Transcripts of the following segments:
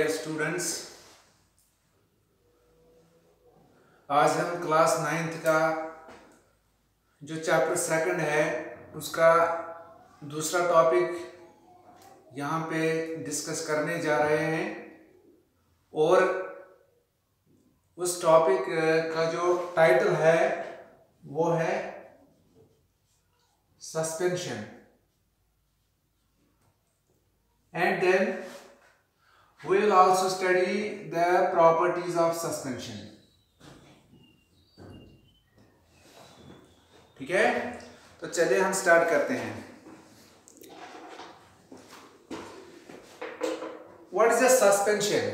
Dear students, आज हम class 9th का जो चैप्टर 2 है उसका दूसरा टॉपिक यहाँ पे डिस्कस करने जा रहे हैं। और उस टॉपिक का जो टाइटल है वो है suspension. And then we will also study the properties of suspension. ठीक है, तो चलिए हम स्टार्ट करते हैं। What is a suspension?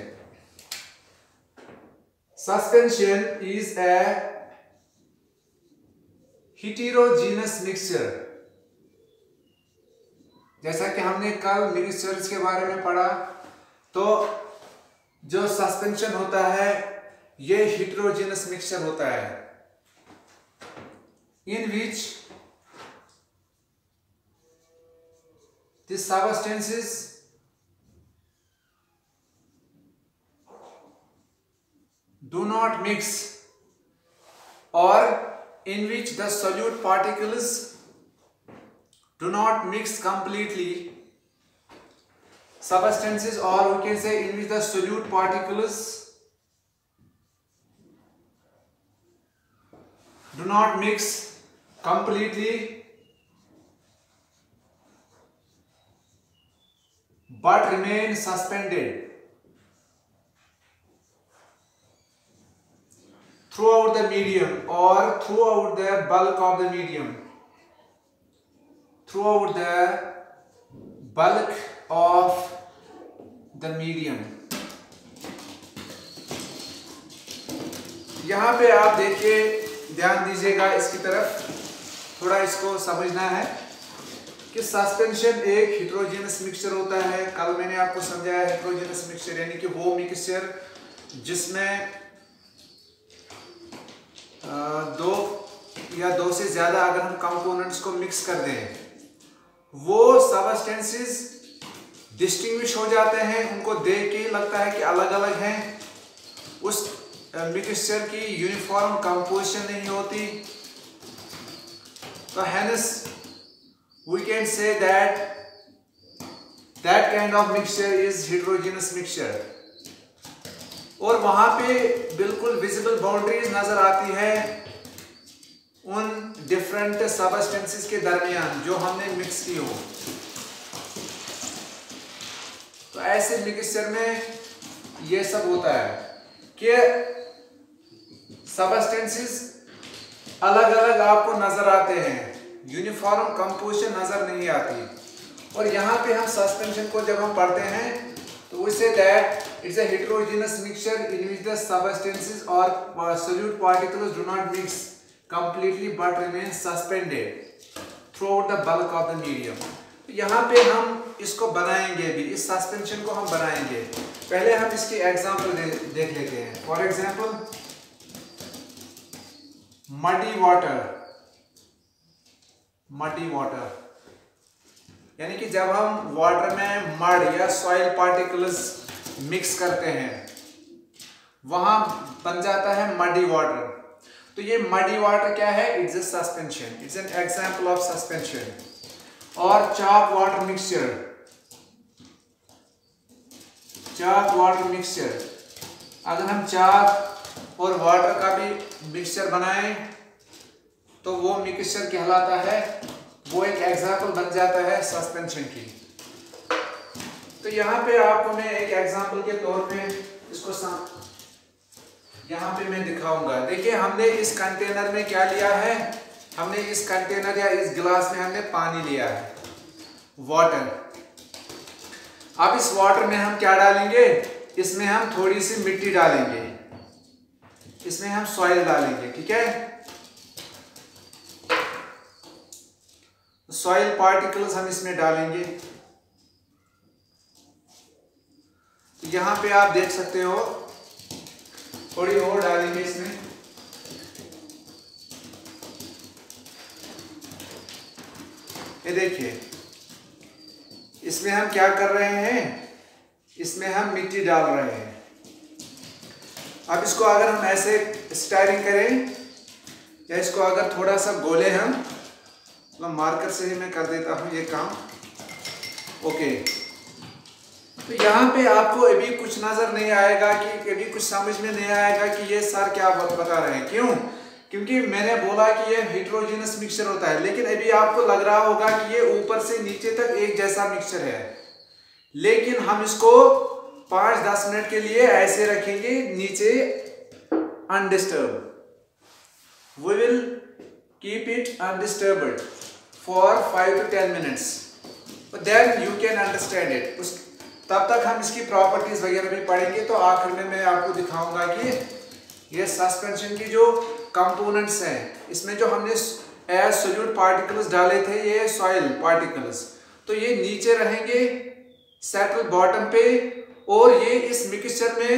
Suspension is a heterogeneous mixture. जैसा कि हमने कल मिक्सचर्स के बारे में पढ़ा, तो जो सस्पेंशन होता है ये हेटेरोजेनस मिक्सचर होता है, in which the substances do not mix, or in which the solute particles do not mix completely. Substances, or we can say in which the solute particles do not mix completely but remain suspended throughout the medium, or throughout the bulk of the medium, throughout the bulk of the medium. यहाँ पे आप देखिए, ध्यान दीजिएगा इसकी तरफ, थोड़ा इसको समझना है कि सस्पेंशन एक हेटेरोजेनस मिक्सचर होता है। कल मैंने आपको समझाया हेटेरोजेनस मिक्सचर यानी कि वो मिक्सचर जिसमें दो से ज्यादा अगर हम कंपोनेंट्स को मिक्स कर दें, वो सबस्टेंसेस डिस्टिंग्विश हो जाते हैं, उनको देख के लगता है कि अलग अलग हैं। उस मिक्सचर की यूनिफॉर्म कंपोजिशन नहीं होती, तो hence we can say that kind of mixture is heterogeneous mixture. और वहां पे बिल्कुल विजिबल बाउंड्रीज नजर आती है उन डिफरेंट सबस्टेंसेस के दरमियान जो हमने मिक्स की हो। तो ऐसे मिक्सचर में ये सब होता है कि सबस्टेंसेस अलग अलग आपको नजर आते हैं, यूनिफॉर्म कंपोजिशन नजर नहीं आती। और यहाँ पे हम सस्पेंशन को जब हम पढ़ते हैं तो we say that it's a heterogeneous mixture in which the substances or solute particles do not mix completely but remain suspended throughout the bulk of the medium. यहाँ पे हम इसको बनाएंगे भी, इस सस्पेंशन को हम बनाएंगे। पहले हम इसकी एग्जांपल देख लेते हैं। फॉर एग्जांपल मडी वाटर यानी कि जब हम वाटर में मड या सॉइल पार्टिकल्स मिक्स करते हैं वहां बन जाता है मडी वाटर। तो ये मडी वाटर क्या है? It's a suspension, it's an example of suspension. और चाक वाटर मिक्सचर, अगर हम चाक और वाटर का भी मिक्सचर बनाएं तो वो मिक्सचर कहलाता है, वो एक एग्जाम्पल बन जाता है सस्पेंशन की। तो यहाँ पे आपको मैं एक एग्जाम्पल के तौर पे इसको यहाँ पे मैं दिखाऊंगा। देखिए, हमने इस कंटेनर में क्या लिया है, हमने इस कंटेनर या इस गिलास में हमने पानी लिया है, वाटर। अब इस वाटर में हम क्या डालेंगे? इसमें हम थोड़ी सी मिट्टी डालेंगे, इसमें हम सॉइल डालेंगे, ठीक है। सॉइल पार्टिकल्स हम इसमें डालेंगे। यहां पे आप देख सकते हो, थोड़ी और डालेंगे इसमें। ये देखिए, इसमें हम क्या कर रहे हैं, इसमें हम मिट्टी डाल रहे हैं। अब इसको अगर हम ऐसे स्टायरिंग करें या इसको अगर थोड़ा सा गोले हम, मतलब मार्कर से ही मैं कर देता हूँ ये काम। ओके, तो यहाँ पे आपको अभी कुछ नजर नहीं आएगा कि अभी कुछ समझ में नहीं आएगा कि ये सर क्या बता रहे हैं। क्यों? क्योंकि मैंने बोला कि ये हेटेरोजेनस मिक्सचर होता है, लेकिन अभी आपको लग रहा होगा कि ये ऊपर से नीचे तक एक जैसा मिक्सचर है। लेकिन हम इसको 5-10 मिनट के लिए ऐसे रखेंगे नीचे undisturbed. We will keep it undisturbed for 5 to 10 minutes. Then you can understand it. तब तक हम इसकी प्रॉपर्टीज वगैरह भी पढ़ेंगे। तो आखिर में मैं आपको दिखाऊंगा कि ये सस्पेंशन की जो कंपोनेंट्स हैं, इसमें जो हमने एज सोल्यूट पार्टिकल्स डाले थे, ये सॉइल पार्टिकल्स, तो ये नीचे रहेंगे सेटल बॉटम पे, और ये इस मिक्सचर में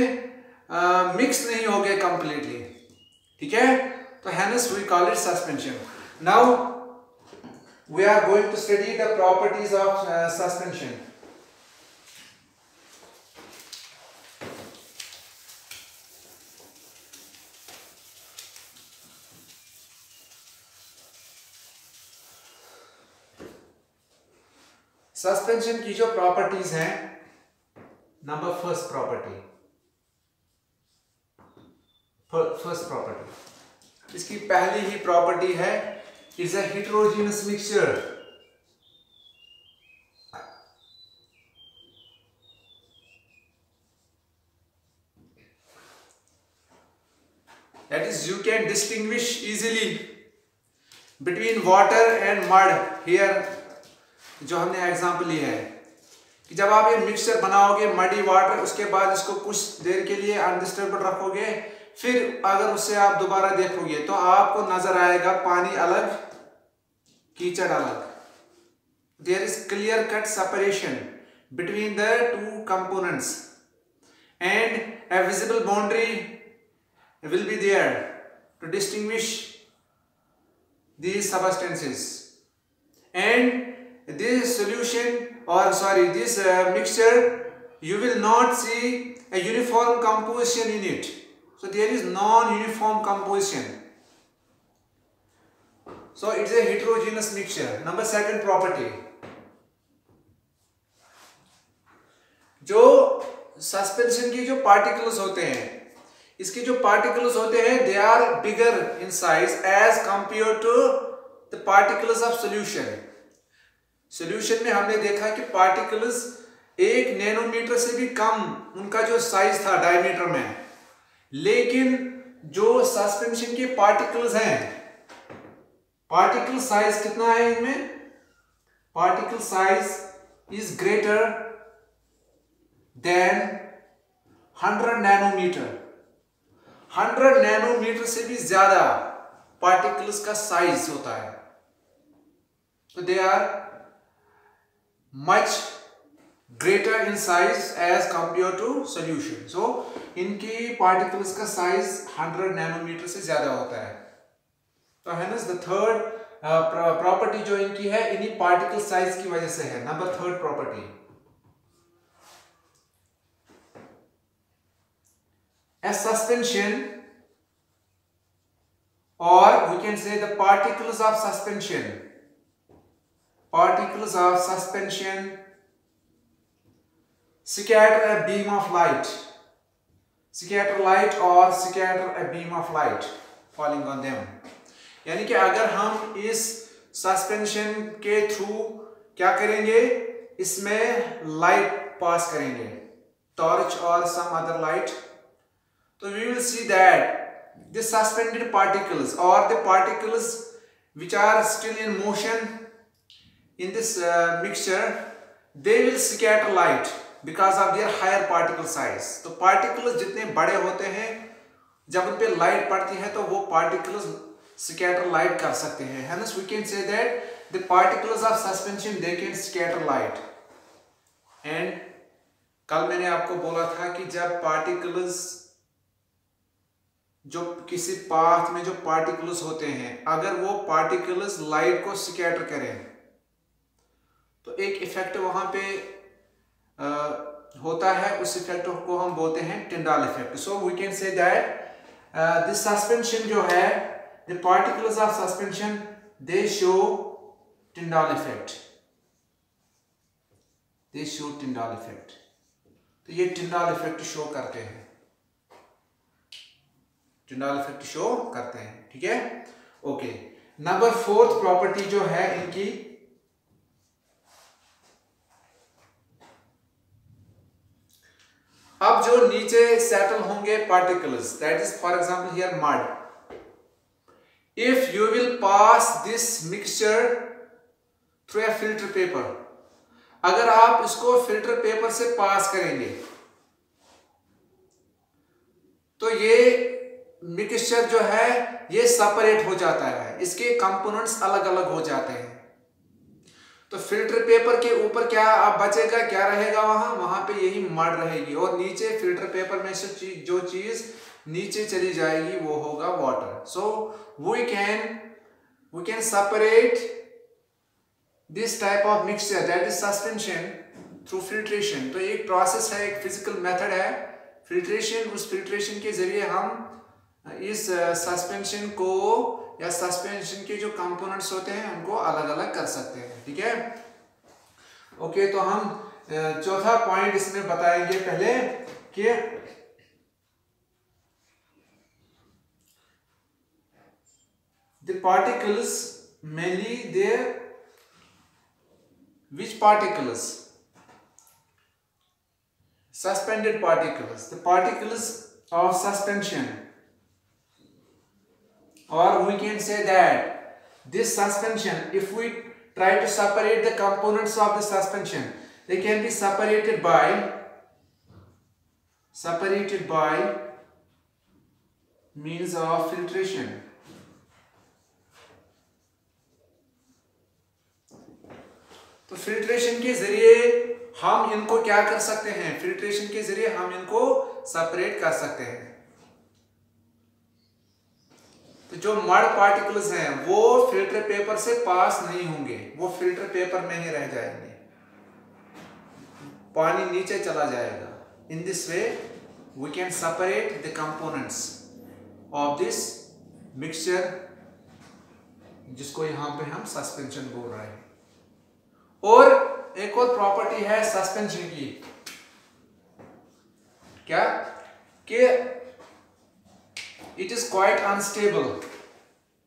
मिक्स नहीं हो गए कंप्लीटली। ठीक है, तो hence we call it suspension. Now we are going to study the properties of suspension. Suspension की जो प्रॉपर्टीज हैं, नंबर फर्स्ट प्रॉपर्टी, इसकी पहली ही प्रॉपर्टी है, it's a heterogeneous mixture. That is, you can distinguish easily between water and mud. Here जो हमने example लिया है कि जब आप ये मिक्सचर बनाओगे मडी वाटर, उसके बाद इसको कुछ देर के लिए अनडिस्टर्ब्ड रखोगे, फिर अगर उससे आप दोबारा देखोगे तो आपको नजर आएगा पानी अलग, कीचड़ अलग। There is clear cut separation between the two components and a visible boundary will be there to distinguish these substances. And this solution, or sorry, this mixture, you will not see a uniform composition in it. So there is non-uniform composition. So it's a heterogeneous mixture. Number second property, जो suspension की जो particles होते हैं, इसके जो particles होते हैं, they are bigger in size as compare to the particles of solution. Solution में हमने देखा कि पार्टिकल्स 1 नैनोमीटर से भी कम उनका जो साइज था डायमीटर में, लेकिन जो सस्पेंशन के पार्टिकल्स हैं, पार्टिकल साइज कितना है इनमें? Particle size is greater than 100 nanometer. 100 nanometer से भी ज्यादा पार्टिकल्स का साइज होता है। तो they are much greater in size as compared to solution. So इनकी particles का size 100 नैनोमीटर से ज्यादा होता है। तो hence the third property जो इनकी है, इन्हीं particle size की वजह से है। Number third property, a suspension, or we can say the particles of suspension scatter a beam of light, or scatter a beam of light falling on them. यानी कि अगर हम इस सस्पेंशन के थ्रू क्या करेंगे, इसमें लाइट पास करेंगे, टॉर्च और सम अदर लाइट, तो we will see that the suspended particles or the particles which are still in motion in this mixture, they will scatter light because of their higher particle size. तो particles जितने बड़े होते हैं, जब उन पे light पड़ती है तो वो particles scatter light कर सकते हैं। Hence we can say that the particles of suspension, they can scatter light. And कल मैंने आपको बोला था कि जब particles, जो किसी पाथ में जो पार्टिकल्स होते हैं, अगर वो पार्टिकल्स लाइट को स्कैटर करें तो एक इफेक्ट वहां पे होता है उस इफेक्ट को हम बोलते हैं Tyndall effect. So we can say that this suspension जो है, the particles of suspension they show Tyndall effect, they show Tyndall effect. तो ये टिंडाल इफेक्ट शो करते हैं, टिंडाल इफेक्ट शो करते हैं, ठीक है। ओके, नंबर 4th प्रॉपर्टी जो है इनकी, अब जो नीचे सेटल होंगे particles, that is for example here mud, if you will pass this mixture through a filter paper, अगर आप इसको फिल्टर पेपर से पास करेंगे तो ये मिक्सचर जो है ये सेपरेट हो जाता है, इसके कंपोनेंट्स अलग अलग हो जाते हैं। तो फिल्टर पेपर के ऊपर क्या अब बचेगा, क्या रहेगा, वहां पे यही मड रहेगी, और नीचे फिल्टर पेपर में से जो चीज नीचे चली जाएगी वो होगा water. So we can separate this type of mixture that is suspension through filtration. तो एक प्रोसेस है, एक फिजिकल मेथड है फिल्ट्रेशन। उस फिल्ट्रेशन के जरिए हम इस सस्पेंशन को या सस्पेंशन के जो कंपोनेंट्स होते हैं उनको अलग अलग कर सकते हैं, ठीक है। ओके, तो हम चौथा पॉइंट इसमें बताएंगे पहले कि the particles mainly there which particles, suspended particles, the particles of suspension, or we can say that this suspension, if we try to separate the components of the suspension, they can be separated by means of filtration. तो filtration के जरिए हम इनको क्या कर सकते हैं, filtration के जरिए हम इनको सेपरेट कर सकते हैं। तो जो मड पार्टिकल्स हैं वो फिल्टर पेपर से पास नहीं होंगे, वो फिल्टर पेपर में ही रह जाएंगे, पानी नीचे चला जाएगा। In this way we can separate the components of this mixture, जिसको यहां पे हम सस्पेंशन बोल रहे हैं। और एक और प्रॉपर्टी है सस्पेंशन की, क्या कि it is quite unstable.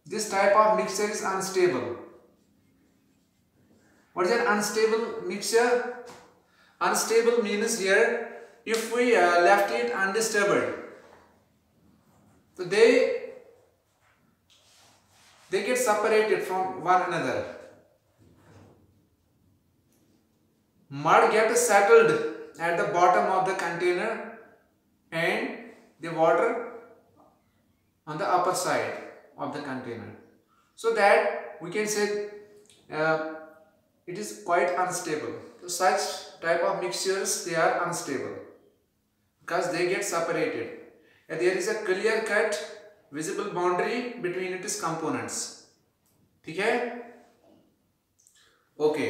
This type of mixture is unstable. What is an unstable mixture? Unstable means here if we left it undisturbed, so they get separated from one another. Mud gets settled at the bottom of the container and the water on the upper side of the container, so that we can say it is quite unstable. So such type of mixtures, they are unstable because they get separated and there is a clear cut visible boundary between its components, ठीक है। Okay,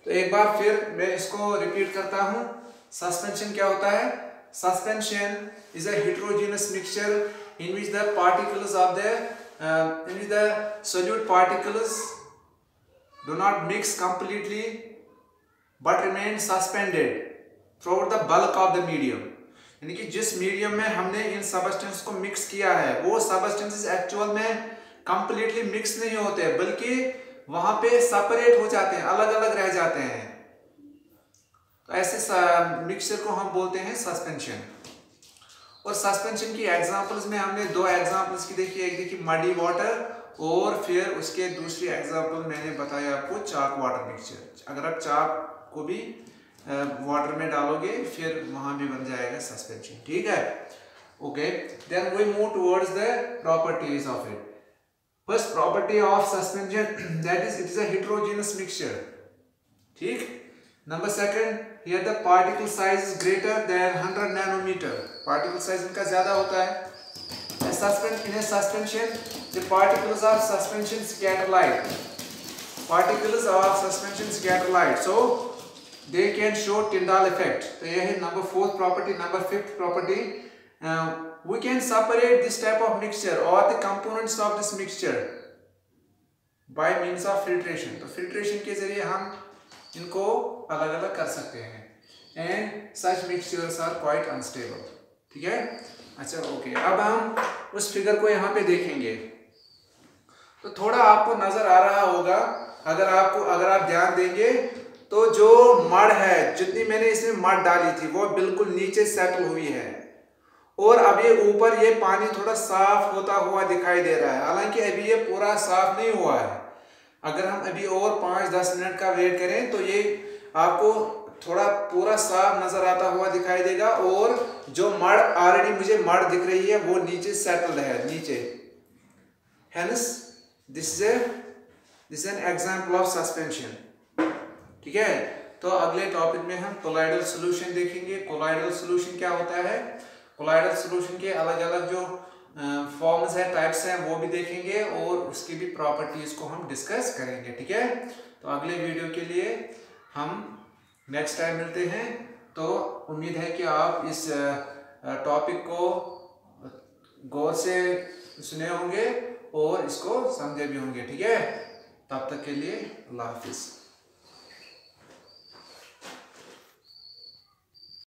तो एक बार फिर मैं इसको repeat करता हूं। Suspension क्या होता है? Suspension is a heterogeneous mixture in which the particles of the solute particles do not mix completely but remain suspended throughout the bulk of the medium. यानी कि जिस मीडियम में हमने इन सबस्टेंस को मिक्स किया है वो सबस्टेंसेस एक्चुअल में कंप्लीटली मिक्स नहीं होते, बल्कि वहां पे सेपरेट हो जाते हैं, अलग अलग रह जाते हैं। तो ऐसे मिक्सचर को हम बोलते हैं सस्पेंशन। और सस्पेंशन की एग्जांपल्स में हमने दो एग्जांपल्स की देखी, एक देखी मडी वाटर और फिर उसके दूसरी एग्जांपल मैंने बताया आपको चाक वाटर मिक्सचर। अगर आप चाक को भी वाटर में डालोगे फिर वहां भी बन जाएगा सस्पेंशन, ठीक है। Okay, then we move towards the properties of it. First property of suspension that is it is a heterogeneous mixture, ठीक। Number second, here the particle size is greater than 100 nanometer. Particle size इनका ज्यादा होता है। In a suspension, the particles of suspension scatter light. Particles of suspension scatter light. So they can show Tyndall effect. तो यह है number 4th property. Number 5th property, we can separate this type of mixture or the components of this mixture by means of filtration. तो filtration के जरिए हम इनको अलग अलग कर सकते हैं. And such mixtures are quite unstable. ठीक है. अच्छा ओके, अब हम उस फिगर को यहाँ पे देखेंगे तो थोड़ा आपको नजर आ रहा होगा, अगर आप ध्यान देंगे तो जो मड है, जितनी मैंने इसमें मड डाली थी वो बिल्कुल नीचे सेटल हुई है और अब ये ऊपर ये पानी थोड़ा साफ होता हुआ दिखाई दे रहा है. हालांकि अभी ये पूरा साफ नहीं हुआ है. अगर हम अभी और 5-10 मिनट का वेट करें तो ये आपको थोड़ा पूरा साफ नजर आता हुआ दिखाई देगा और जो मड ऑलरेडी मुझे मड दिख रही है वो नीचे सेटल्ड है नीचे. Hence this is an example of suspension. ठीक है. तो अगले टॉपिक में हम कोलाइडल सॉल्यूशन देखेंगे. कोलाइडल सॉल्यूशन क्या होता है, कोलाइडल सॉल्यूशन के अलग अलग जो फॉर्म्स है, टाइप्स हैं, वो भी देखेंगे और उसकी भी प्रॉपर्टीज को हम डिस्कस करेंगे. ठीक है. तो अगले वीडियो के लिए हम नेक्स्ट टाइम मिलते हैं. तो उम्मीद है कि आप इस टॉपिक को गौर से सुने होंगे और इसको समझे भी होंगे. ठीक है. तब तक के लिए अल्लाह हाफिज.